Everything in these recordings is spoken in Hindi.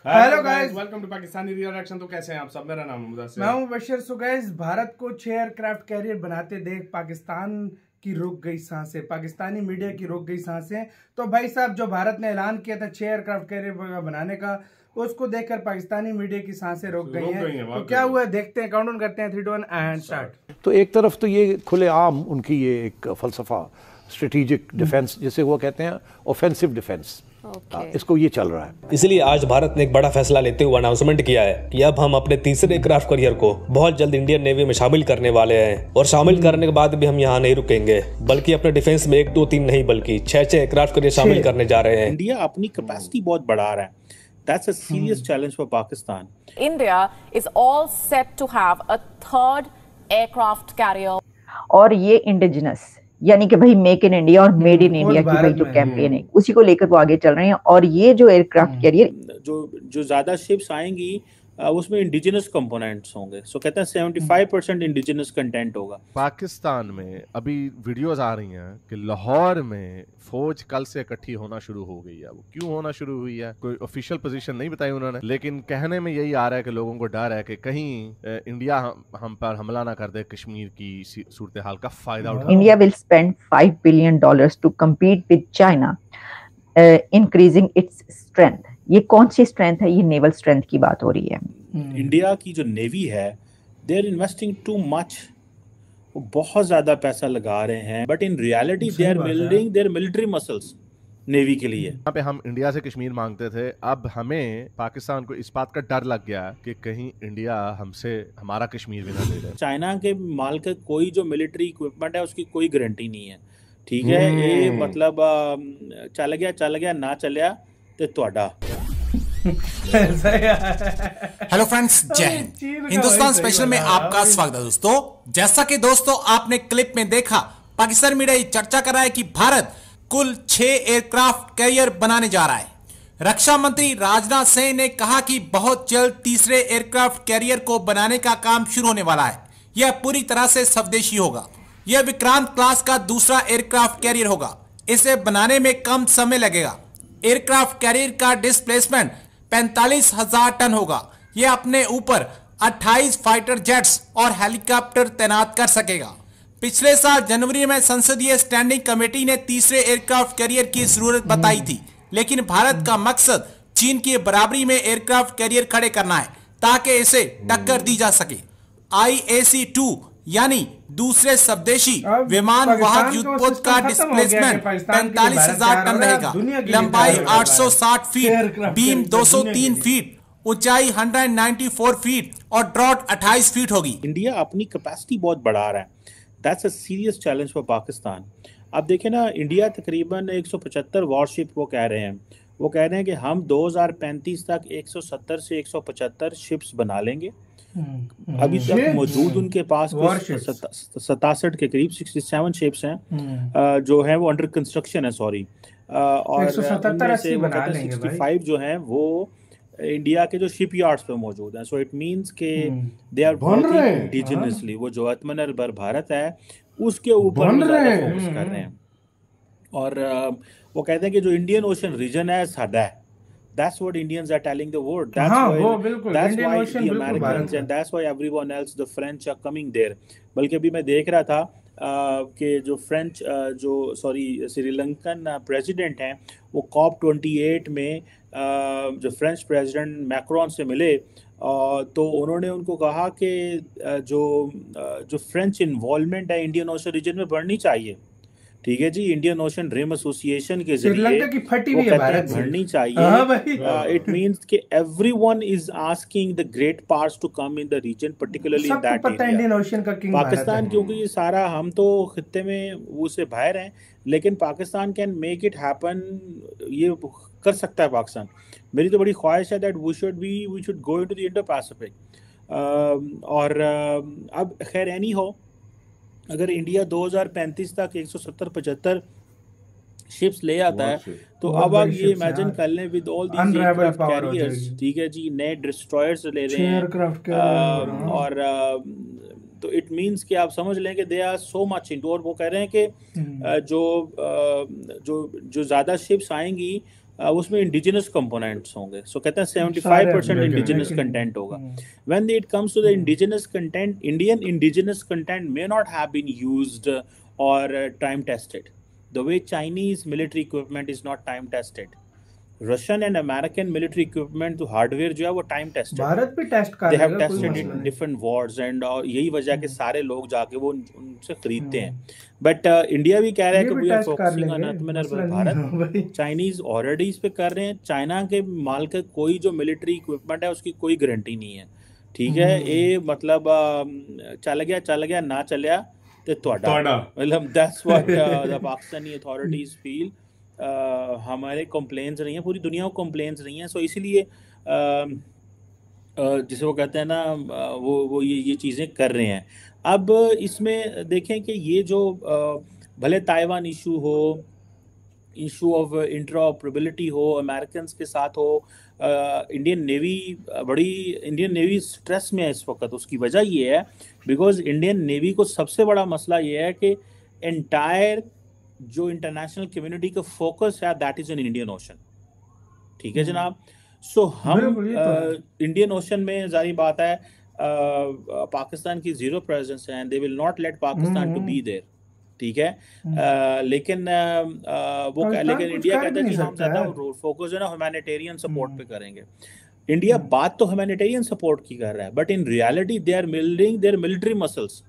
Hello guys, welcome to Pakistani reaction. तो कैसे हैं आप सब? मेरा नाम है मुदस्सिर। मैं हूं बशीर। सो गाइस, भारत को 6 एयरक्राफ्ट कैरियर बनाते देख पाकिस्तान की रुक गई सांसें, पाकिस्तानी मीडिया की रुक गई सांसें। तो भाई साहब, जो भारत ने ऐलान किया था 6 एयरक्राफ्ट कैरियर बनाने का, उसको देखकर पाकिस्तानी मीडिया की सांसें रुक गई हैं। तो क्या हुआ देखते हैं, काउंटडाउन करते हैं। 3 2 1 एंड स्टार्ट। तो एक तरफ तो ये खुलेआम उनकी ये एक फलसफा स्ट्रेटेजिक डिफेंस, जिसे वो कहते हैं ऑफेंसिव डिफेंस, इसको ये चल रहा है। इसलिए आज भारत ने एक बड़ा फैसला लेते हुए अनाउंसमेंट किया है कि अब हम अपने तीसरे एयरक्राफ्ट कैरियर को बहुत जल्द इंडियन नेवी में शामिल करने वाले हैं। और शामिल करने के बाद भी हम यहाँ नहीं रुकेंगे, बल्कि अपने डिफेंस में 1 2 3 नहीं बल्कि 6 एयरक्राफ्ट कैरियर शामिल करने जा रहे हैं। इंडिया अपनी कैपेसिटी बहुत बढ़ा रहा है। That's a serious challenge for Pakistan. India is all set to have a third aircraft carrier. और ये इंडिजिनस यानी कि भाई मेक इन इंडिया और मेड इन इंडिया की भाई जो कैंपेन है, उसी को लेकर वो आगे चल रहे हैं। और ये जो एयरक्राफ्ट कैरियर जो ज्यादा शिप्स आएंगी उसमें इंडिजिनस कंपोनेंट्स होंगे। सो कहते हैं 75% इंडिजिनस कंटेंट होगा। पाकिस्तान में अभी वीडियोस आ रही हैं कि लाहौर में फौज कल से इकट्ठी होना शुरू हो गई है। वो क्यों होना शुरू हुई है, कोई ऑफिशियल पोजीशन नहीं बताई उन्होंने, लेकिन कहने में यही आ रहा है कि लोगों को डर है कि कहीं इंडिया हम पर हमला ना कर दे, कश्मीर की सूरत हाल का फायदा उठा। India will spend $5 billion to compete with China, increasing its strength. ये कौन सी स्ट्रेंथ है? ये नेवल स्ट्रेंथ की बात हो रही है। इंडिया की जो नेवी है, they are investing too much, वो बहुत ज्यादा पैसा लगा रहे हैं, but in reality they are building their military muscles navy के लिए। यहाँ पे हम इंडिया से कश्मीर मांगते थे, अब हमें पाकिस्तान को इस बात का डर लग गया कि कहीं इंडिया हमसे हमारा कश्मीर भी ना ले ले। चाइना के माल का कोई जो मिलिट्री इक्विपमेंट है उसकी कोई गारंटी नहीं है। ठीक है, ये मतलब चल गया ना चलिया तो ਤੁਹਾਡਾ। हेलो फ्रेंड्स, जय हिंद। हिंदुस्तान स्पेशल में आपका स्वागत है दोस्तों। जैसा कि दोस्तों आपने क्लिप में देखा, पाकिस्तान मीडिया चर्चा कर रहा है कि भारत कुल 6 एयरक्राफ्ट कैरियर बनाने जा रहा है। रक्षा मंत्री राजनाथ सिंह ने कहा कि बहुत जल्द तीसरे एयरक्राफ्ट कैरियर को बनाने का काम शुरू होने वाला है। यह पूरी तरह से स्वदेशी होगा। यह विक्रांत क्लास का दूसरा एयरक्राफ्ट कैरियर होगा। इसे बनाने में कम समय लगेगा। एयरक्राफ्ट कैरियर का डिस्प्लेसमेंट 45,000 टन होगा। यह अपने ऊपर 28 फाइटर जेट्स और हेलीकॉप्टर तैनात कर सकेगा। पिछले साल जनवरी में संसदीय स्टैंडिंग कमेटी ने तीसरे एयरक्राफ्ट कैरियर की जरूरत बताई थी, लेकिन भारत का मकसद चीन की बराबरी में एयरक्राफ्ट कैरियर खड़े करना है ताकि इसे टक्कर दी जा सके। IAC-2 यानी दूसरे स्वदेशी विमान वाहक युद्धपोत का डिस्प्लेसमेंट 45,000 टन रहेगा। लंबाई 860 फीट, बीम 203 फीट, ऊंचाई 194 फीट और ड्रॉट 28 फीट होगी। इंडिया अपनी कैपेसिटी बहुत बढ़ा रहा है। That's a serious challenge for Pakistan. आप देखें ना, इंडिया तकरीबन 175 वॉरशिप वो कह रहे हैं कि हम 2035 तक 170 से 175 शिप्स बना लेंगे। अभी तक मौजूद उनके पास 67 के करीब 67 शिप्स हैं जो है वो अंडर कंस्ट्रक्शन है। सॉरी, और 65 जो हैं वो इंडिया के जो शिप यार्ड्स पे मौजूद हैं। सो इट मींस के दे आर वर्किंग इंडिजिनसली। वो जो आत्मनिर्भर भारत है उसके ऊपर फोकस कर रहे हैं। और वो कहते हैं कि जो इंडियन ओशन रीजन है साडा है। That's what Indians are telling the world. That's why the Americans and that's why everyone else, the French are coming there. बल्कि अभी मैं देख रहा था कि जो फ्रेंच श्रीलंकन प्रेसिडेंट हैं वो COP28 में जो फ्रेंच प्रेसिडेंट मैक्रोन से मिले, तो उन्होंने उनको कहा कि जो फ्रेंच इन्वॉल्वमेंट है इंडियन ओशन रीजन में बढ़नी चाहिए। ठीक है जी, इंडियन ओशन रिम एसोसिएशन के जरिए की फटी हुई है भारत बढ़नी चाहिए। इट मींस कि everyone is asking the great powers to come in the region, particularly in that area. Indian Ocean का किंग पाकिस्तान, क्योंकि ये सारा हम तो खित्ते में उससे बाहर हैं, लेकिन Pakistan can make it happen. ये कर सकता है पाकिस्तान। मेरी तो बड़ी ख्वाहिश है that we should go into the Indo Pacific. और अब खैर एनी हो, अगर इंडिया 2035 तक 170-75 शिप्स ले आता है तो अब आप ये इमेजिन कर लें with all these aircraft carriers. ठीक है जी, नए डिस्ट्रॉयर्स ले रहे हैं और तो इट मींस कि आप समझ लें कि they are so much into. और वो कह रहे हैं कि जो ज़्यादा शिप्स आएंगी उसमें इंडिजिनस कंपोनेंट्स होंगे। सो कहते हैं 75% इंडिजिनस कंटेंट होगा। When it comes to the indigenous content, Indian indigenous content may not have been used or time tested the way Chinese military equipment is not time tested. Russian and American military equipment जो हार्डवेयर जो है वो टाइम टेस्टेड, भारत भी टेस्ट कर they have tested in different wars and यही वजह के सारे लोग जाके वो उनसे खरीदते हैं। बट इंडिया भी कह रहा है कि वी आर फोकसिंग ऑन आत्मनिर्भर भारत। चाइनीज ऑलरेडी इस पे कर रहे हैं। चाइना के माल का कोई जो मिलिट्री इक्विपमेंट है उसकी कोई गारंटी नहीं है, ठीक है। ये मतलब चल गया ना चलिया तो ਤੁਹਾਡਾ, मतलब that's what the Pakistani authorities feel. हमारे कंप्लेंट्स नहीं है, पूरी दुनिया को कंप्लेंट्स नहीं है। सो इसीलिए जिसे वो कहते हैं ना वो ये चीज़ें कर रहे हैं। अब इसमें देखें कि ये जो भले ताइवान इशू हो, इशू ऑफ इंटरऑपरेबिलिटी हो, अमेरिकन के साथ हो, इंडियन नेवी स्ट्रेस में है इस वक्त। उसकी वजह ये है बिकॉज इंडियन नेवी को सबसे बड़ा मसला ये है कि एंटायर जो इंटरनेशनल कम्युनिटी का फोकस है that is in Indian ocean, ठीक है जनाब। सो हम इंडियन ओशन में जारी बात है पाकिस्तान की जीरो प्रेजेंस है, they will not let Pakistan to be there, ठीक है। लेकिन इंडिया कहता है कि हम ज्यादा फोकस है ना ह्यूमैनिटेरियन सपोर्ट पे करेंगे। इंडिया बात तो ह्यूमैनिटेरियन सपोर्ट की कर रहा है, but in reality they are building their military muscles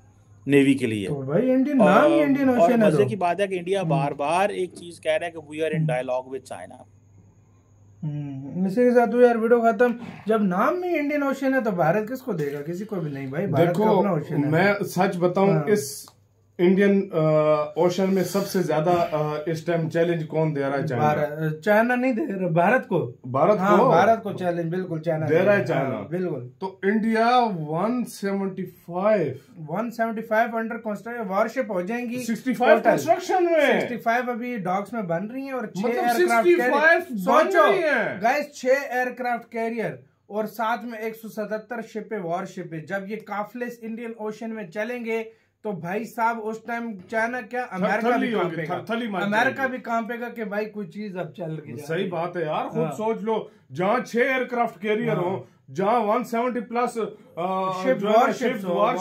navy के लिए। तो भाई इंडियन नाम ही इंडियन ओशन है। मजे की बात है कि इंडिया बार बार एक चीज कह रहा है कि we are in dialogue with China. इसी के साथ यार वीडियो खत्म। जब नाम में इंडियन ओशन है तो भारत किसको देगा? किसी को भी नहीं भाई। भारत का अपना ओशन है। मैं सच बताऊं, इस इंडियन ओशन में सबसे ज्यादा इस टाइम चैलेंज कौन दे रहा है? चाइना। चाइना नहीं दे रहा, भारत को भारत को चैलेंज बिल्कुल चाइना दे रहा है। चाइना बिल्कुल। तो इंडिया 175 अंडर कंस्ट्रक्शन वॉरशिप हो जाएंगी। 65 कंस्ट्रक्शन में, 65 अभी डॉक्स में बन रही हैं और 6 मतलब एयरक्राफ्ट। सोचो गाइस, 6 एयरक्राफ्ट कैरियर और साथ में 177 शिपें वॉरशिप है। जब ये काफिले इंडियन ओशन में चलेंगे तो भाई साहब उस टाइम चाइना क्या अमेरिका भी कांपेगा। अमेरिका भी कांपेगा कि भाई कोई चीज अब चल रही है। सही बात है यार। खुद सोच लो, जहाँ 6 एयरक्राफ्ट कैरियर हो, जहाँ 170 प्लस वॉरशिप्स हो,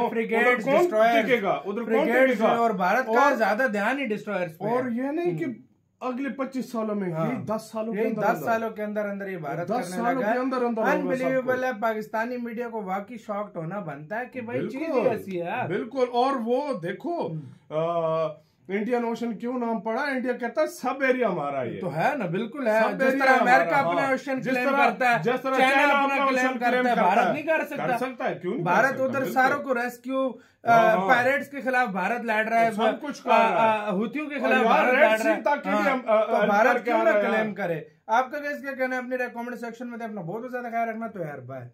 फ्रिगेट्स, डिस्ट्रॉयर्स, उधर कौन टिकेगा? और भारत का ज्यादा ध्यान ही डिस्ट्रॉयर्स पे। और ये नहीं कि अगले 25 सालों में, 10 सालों के अंदर ये भारत करने लगा है। अनबिलीवेबल है। पाकिस्तानी मीडिया को वाकई शॉक्ड होना बनता है कि भाई चीज ऐसी है। बिल्कुल। और वो देखो इंडियन ओशन क्यों नाम पड़ा? इंडिया कहता है सब एरिया हमारा ये तो है ना। बिल्कुल है। जिस तरह अमेरिका अपना ओशन क्लेम करता है, जिस तरह चाइना अपना क्लेम करता है, भारत नहीं कर सकता है। क्यों? भारत उधर सारों को रेस्क्यू पायरेट्स के खिलाफ भारत लड़ रहा है, सब कुछ कर रहा है। हुतियों के खिलाफ भारत लड़ रहा है। तो भारत क्यों ना क्लेम करे? आपका क्या कहना है? अपने कमेंट सेक्शन में अपना बहुत ज्यादा ख्याल रखना। तो यार बाय।